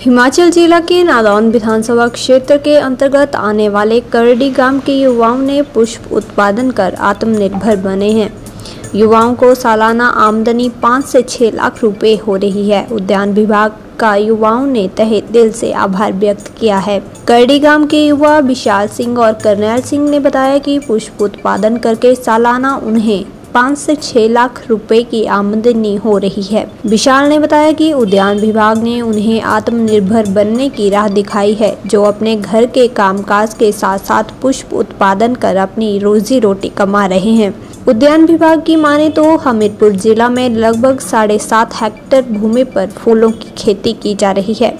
हिमाचल जिला के नादौन विधानसभा क्षेत्र के अंतर्गत आने वाले करडी गांव के युवाओं ने पुष्प उत्पादन कर आत्मनिर्भर बने हैं। युवाओं को सालाना आमदनी 5 से 6 लाख रुपए हो रही है। उद्यान विभाग का युवाओं ने तहे दिल से आभार व्यक्त किया है। करडी गांव के युवा विशाल सिंह और करनैल सिंह ने बताया कि पुष्प उत्पादन करके सालाना उन्हें 5 से 6 लाख रुपए की आमदनी हो रही है। विशाल ने बताया कि उद्यान विभाग ने उन्हें आत्मनिर्भर बनने की राह दिखाई है, जो अपने घर के कामकाज के साथ साथ पुष्प उत्पादन कर अपनी रोजी रोटी कमा रहे हैं। उद्यान विभाग की माने तो हमीरपुर जिला में लगभग 7.5 हेक्टेयर भूमि पर फूलों की खेती की जा रही है।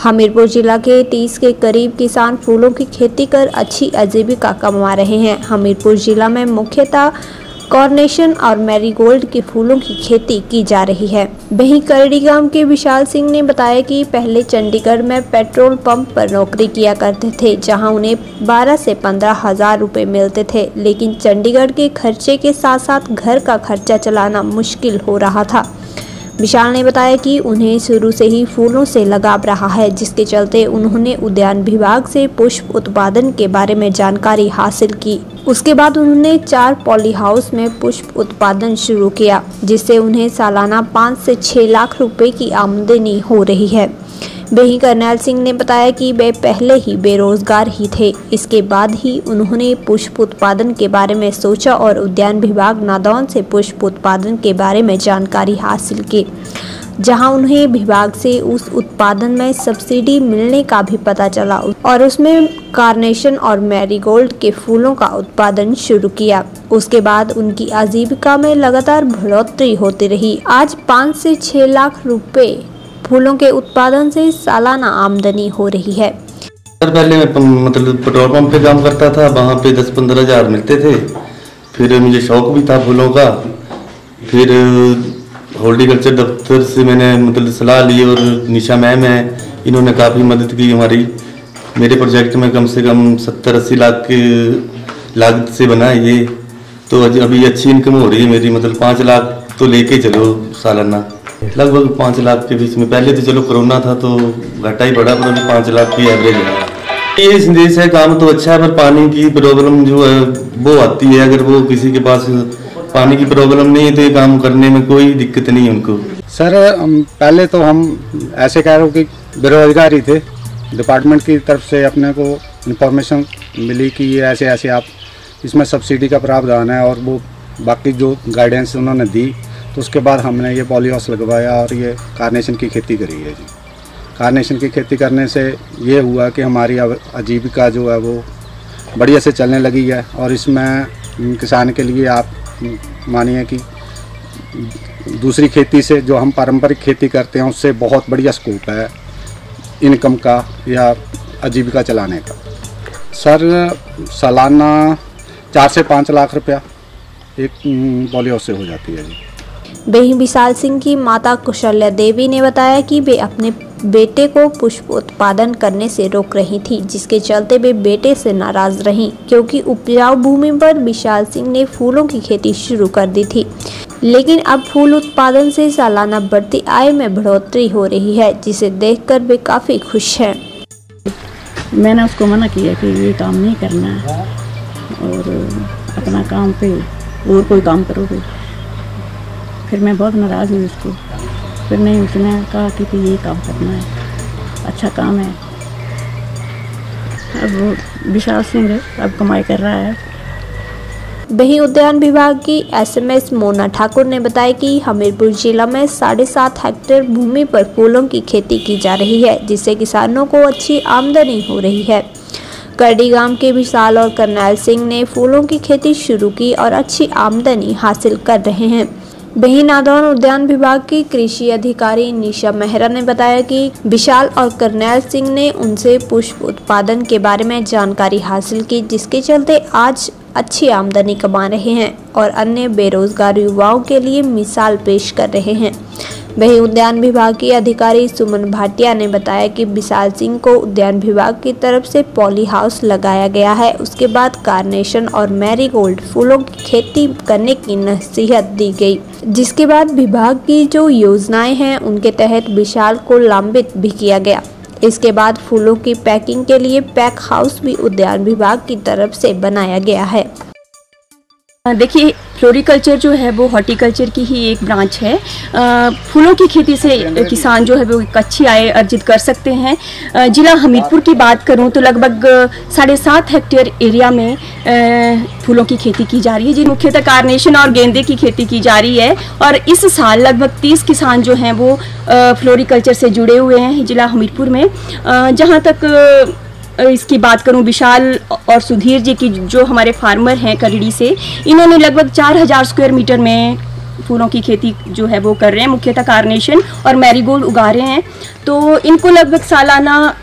हमीरपुर जिला के 30 के करीब किसान फूलों की खेती कर अच्छी आजीविका कमा रहे हैं। हमीरपुर जिला में मुख्यतः कॉर्नेशन और मैरीगोल्ड के फूलों की खेती की जा रही है। वहीं करडी गांव के विशाल सिंह ने बताया कि पहले चंडीगढ़ में पेट्रोल पंप पर नौकरी किया करते थे, जहां उन्हें 12 से 15 हजार रुपए मिलते थे, लेकिन चंडीगढ़ के खर्चे के साथ साथ घर का खर्चा चलाना मुश्किल हो रहा था। विशाल ने बताया कि उन्हें शुरू से ही फूलों से लगाव रहा है, जिसके चलते उन्होंने उद्यान विभाग से पुष्प उत्पादन के बारे में जानकारी हासिल की। उसके बाद उन्होंने 4 पॉली हाउस में पुष्प उत्पादन शुरू किया, जिससे उन्हें सालाना 5 से 6 लाख रुपए की आमदनी हो रही है। वहीं करनैल सिंह ने बताया कि वे पहले ही बेरोजगार ही थे, इसके बाद ही उन्होंने पुष्प उत्पादन के बारे में सोचा और उद्यान विभाग नादौन से पुष्प उत्पादन के बारे में जानकारी हासिल की, जहां उन्हें विभाग से उस उत्पादन में सब्सिडी मिलने का भी पता चला और उसमें कार्नेशन और मैरीगोल्ड के फूलों का उत्पादन शुरू किया। उसके बाद उनकी आजीविका में लगातार बढ़ोतरी होती रही। आज 5 से 6 लाख रुपए फूलों के उत्पादन से सालाना आमदनी हो रही है। सर पहले मैं मतलब पेट्रोल पंप पे काम करता था, वहाँ पे 10-15 हजार मिलते थे। फिर मुझे शौक भी था फूलों का। फिर हॉर्टिकल्चर दफ्तर से मैंने मतलब सलाह ली और निशा मैम है, इन्होंने काफ़ी मदद की हमारी। मेरे प्रोजेक्ट में कम से कम 70-80 लाख की लागत से बना है ये। तो अभी अच्छी इनकम हो रही है मेरी, मतलब 5 लाख तो लेके चलो सालाना, लगभग 5 लाख के बीच में। पहले तो चलो कोरोना था तो घाटा ही पड़ा, पर अभी 5 लाख की एवरेज है। ये संदेश है, काम तो अच्छा है पर पानी की प्रॉब्लम जो है वो आती है। अगर वो किसी के पास पानी की प्रॉब्लम नहीं है तो ये काम करने में कोई दिक्कत नहीं है उनको। सर पहले तो हम ऐसे कह रहे हो कि बेरोजगार ही थे। डिपार्टमेंट की तरफ से अपने को इन्फॉर्मेशन मिली कि ये ऐसे ऐसे आप इसमें सब्सिडी का प्रावधान है, और वो बाकी जो गाइडेंस उन्होंने दी, तो उसके बाद हमने ये पॉली हाउस लगवाया और ये कार्नेशन की खेती करी है जी। कार्नेशन की खेती करने से ये हुआ कि हमारी आजीविका जो है वो बढ़िया से चलने लगी है। और इसमें किसान के लिए आप मानिए कि दूसरी खेती से, जो हम पारंपरिक खेती करते हैं, उससे बहुत बढ़िया स्कोप है इनकम का या आजीविका चलाने का। सर सालाना 4 से 5 लाख रुपया एक पॉली हाउस से हो जाती है जी। वहीं विशाल सिंह की माता कुशल्या देवी ने बताया कि वे अपने बेटे को पुष्प उत्पादन करने से रोक रही थी, जिसके चलते वे बेटे से नाराज रहीं, क्योंकि उपजाऊ भूमि पर विशाल सिंह ने फूलों की खेती शुरू कर दी थी। लेकिन अब फूल उत्पादन से सालाना बढ़ती आय में बढ़ोतरी हो रही है, जिसे देखकर वे काफी खुश हैं। मैंने उसको मना किया कि ये काम नहीं करना है और अपना काम पे और कोई काम करोगे। फिर मैं बहुत नाराज़ हुई उसको। फिर नहीं, उसने कहा कि ये काम करना है, अच्छा काम है। अब वो विशाल सिंह अब कमाई कर रहा है। वहीं उद्यान विभाग की SMS मोना ठाकुर ने बताया कि हमीरपुर जिला में 7.5 हेक्टेयर भूमि पर फूलों की खेती की जा रही है, जिससे किसानों को अच्छी आमदनी हो रही है। करडी गांव के विशाल और करनैल सिंह ने फूलों की खेती शुरू की और अच्छी आमदनी हासिल कर रहे हैं। वहीं नादौन उद्यान विभाग की कृषि अधिकारी निशा मेहरा ने बताया कि विशाल और करनैल सिंह ने उनसे पुष्प उत्पादन के बारे में जानकारी हासिल की, जिसके चलते आज अच्छी आमदनी कमा रहे हैं और अन्य बेरोजगार युवाओं के लिए मिसाल पेश कर रहे हैं। वहीं उद्यान विभाग की अधिकारी सुमन भाटिया ने बताया कि विशाल सिंह को उद्यान विभाग की तरफ से पॉली हाउस लगाया गया है। उसके बाद कार्नेशन और मैरीगोल्ड फूलों की खेती करने की नसीहत दी गई, जिसके बाद विभाग की जो योजनाएं हैं उनके तहत विशाल को लंबित भी किया गया। इसके बाद फूलों की पैकिंग के लिए पैक हाउस भी उद्यान विभाग की तरफ से बनाया गया है। देखिए, फ्लोरिकल्चर जो है वो हॉर्टिकल्चर की ही एक ब्रांच है। फूलों की खेती से किसान जो है वो एक अच्छी आय अर्जित कर सकते हैं। जिला हमीरपुर की बात करूं तो लगभग 7.5 हेक्टेयर एरिया में फूलों की खेती की जा रही है, जिन मुख्यतः कारनेशन और गेंदे की खेती की जा रही है। और इस साल लगभग 30 किसान जो हैं वो फ्लोरिकल्चर से जुड़े हुए हैं जिला हमीरपुर में। जहाँ तक इसकी बात करूं विशाल और सुधीर जी की, जो हमारे फार्मर हैं करड़ी से, इन्होंने लगभग 4000 स्क्वायर मीटर में फूलों की खेती जो है वो कर रहे हैं, मुख्यतः कारनेशन और मैरीगोल्ड उगा रहे हैं। तो इनको लगभग सालाना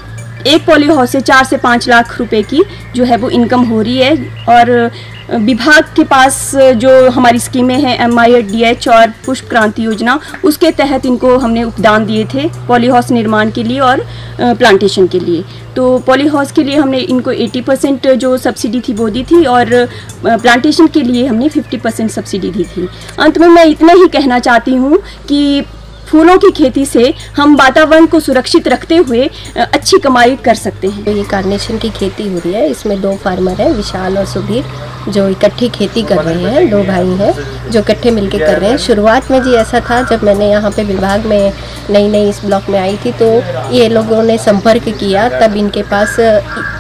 एक पॉली हाउस से 4 से 5 लाख रुपए की जो है वो इनकम हो रही है। और विभाग के पास जो हमारी स्कीमें हैं MIDH और पुष्प क्रांति योजना, उसके तहत इनको हमने उपदान दिए थे पॉली हाउस निर्माण के लिए और प्लांटेशन के लिए। तो पॉली हाउस के लिए हमने इनको 80% जो सब्सिडी थी वो दी थी और प्लांटेशन के लिए हमने 50% सब्सिडी दी थी। अंत में मैं इतना ही कहना चाहती हूँ कि फूलों की खेती से हम वातावरण को सुरक्षित रखते हुए अच्छी कमाई कर सकते हैं। तो ये कारनेशन की खेती हो रही है, इसमें 2 फार्मर हैं, विशाल और सुधीर, जो इकट्ठी खेती कर रहे हैं। 2 भाई हैं जो इकट्ठे मिलके कर रहे हैं। शुरुआत में जी ऐसा था, जब मैंने यहाँ पे विभाग में नई इस ब्लॉक में आई थी तो ये लोगों ने संपर्क किया, तब इनके पास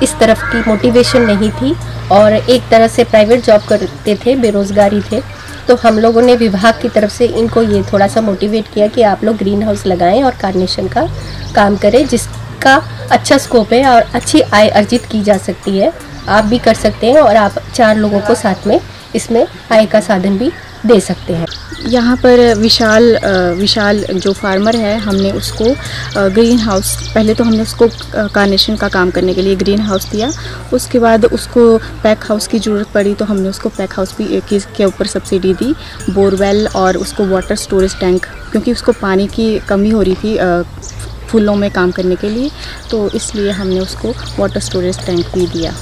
इस तरफ की मोटिवेशन नहीं थी और एक तरह से प्राइवेट जॉब करते थे, बेरोजगारी थे। तो हम लोगों ने विभाग की तरफ से इनको ये थोड़ा सा मोटिवेट किया कि आप लोग ग्रीन हाउस लगाएं और कारनेशन का काम करें, जिसका अच्छा स्कोप है और अच्छी आय अर्जित की जा सकती है। आप भी कर सकते हैं और आप 4 लोगों को साथ में इसमें आय का साधन भी दे सकते हैं। यहाँ पर विशाल जो फार्मर है, हमने उसको ग्रीन हाउस, पहले तो हमने उसको कारनेशन का काम करने के लिए ग्रीन हाउस दिया। उसके बाद उसको पैक हाउस की ज़रूरत पड़ी तो हमने उसको पैक हाउस भी के ऊपर सब्सिडी दी, बोरवेल और उसको वाटर स्टोरेज टैंक, क्योंकि उसको पानी की कमी हो रही थी फूलों में काम करने के लिए, तो इसलिए हमने उसको वाटर स्टोरेज टैंक भी दिया।